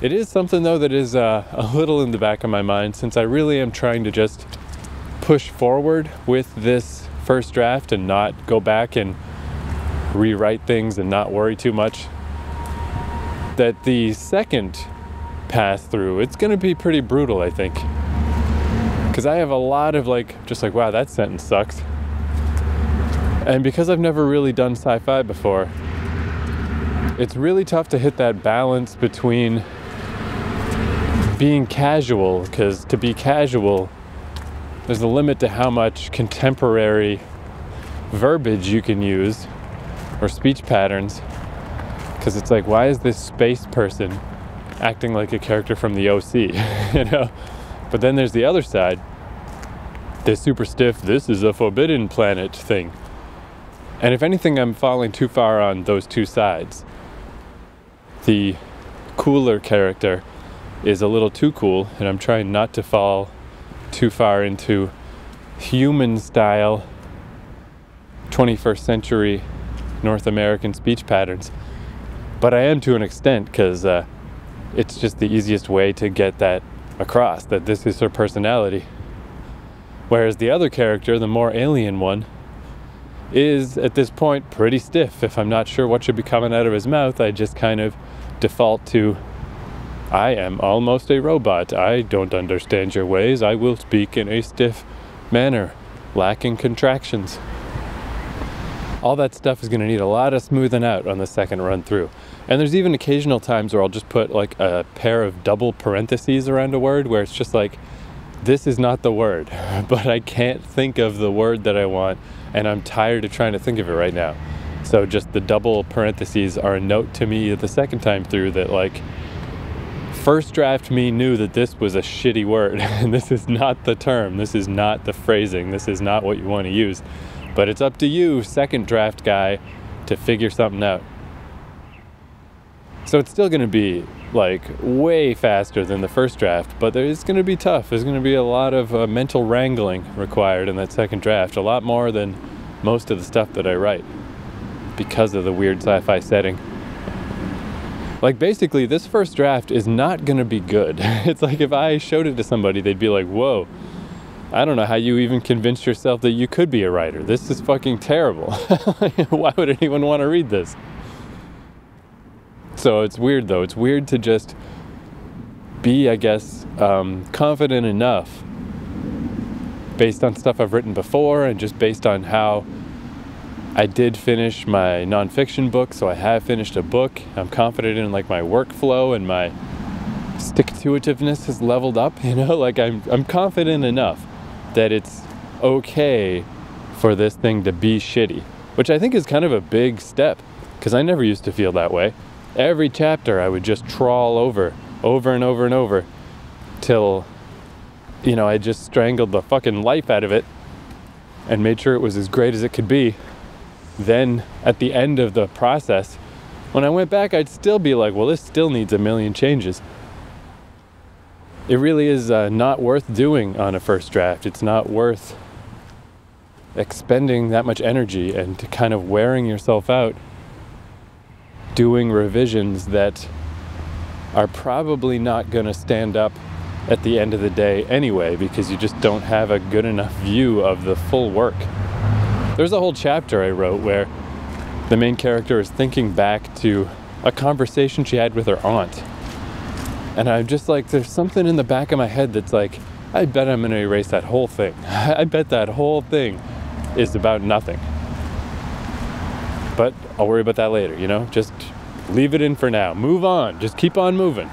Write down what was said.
It is something though that is a little in the back of my mind, since I really am trying to just push forward with this first draft and not go back and rewrite things and not worry too much. That the second pass through, it's going to be pretty brutal, I think. Because I have a lot of just like, wow, that sentence sucks. And because I've never really done sci-fi before, it's really tough to hit that balance between being casual, because to be casual, there's a limit to how much contemporary verbiage you can use or speech patterns. Because it's like, why is this space person acting like a character from the OC, you know? But then there's the other side, this super stiff, this is a forbidden planet thing. And if anything, I'm falling too far on those two sides. The cooler character is a little too cool, and I'm trying not to fall too far into human style 21st century North American speech patterns. But I am to an extent, because it's just the easiest way to get that across, that this is her personality. Whereas the other character, the more alien one, is at this point pretty stiff. If I'm not sure what should be coming out of his mouth, I just kind of default to, I am almost a robot. I don't understand your ways. I will speak in a stiff manner, lacking contractions. All that stuff is going to need a lot of smoothing out on the second run through. And there's even occasional times where I'll just put like a pair of double parentheses around a word where it's just like, this is not the word, but I can't think of the word that I want, and I'm tired of trying to think of it right now. So just the double parentheses are a note to me the second time through that, like, first draft me knew that this was a shitty word, and this is not the term, this is not the phrasing, this is not what you want to use. But it's up to you, second draft guy, to figure something out. So it's still going to be like way faster than the first draft, but it's going to be tough. There's going to be a lot of mental wrangling required in that second draft, a lot more than most of the stuff that I write because of the weird sci-fi setting. Like, basically, this first draft is not going to be good. It's like if I showed it to somebody, they'd be like, whoa, I don't know how you even convinced yourself that you could be a writer. This is fucking terrible. Why would anyone want to read this? So it's weird, though. It's weird to just be, I guess, confident enough based on stuff I've written before and just based on how I did finish my nonfiction book. So I have finished a book. I'm confident in like my workflow, and my stick-to-itiveness has leveled up, you know? Like I'm confident enough that it's okay for this thing to be shitty, which I think is kind of a big step, because I never used to feel that way. Every chapter I would just trawl over and over and over till, you know, I just strangled the fucking life out of it and made sure it was as great as it could be. Then at the end of the process, when I went back, I'd still be like, well, this still needs a million changes. It really is not worth doing on a first draft. It's not worth expending that much energy and to kind of wearing yourself out doing revisions that are probably not going to stand up at the end of the day anyway, because you just don't have a good enough view of the full work. There's a whole chapter I wrote where the main character is thinking back to a conversation she had with her aunt. And I'm just like, there's something in the back of my head that's like, I bet I'm going to erase that whole thing. I bet that whole thing is about nothing. But I'll worry about that later, you know? Just leave it in for now. Move on. Just keep on moving.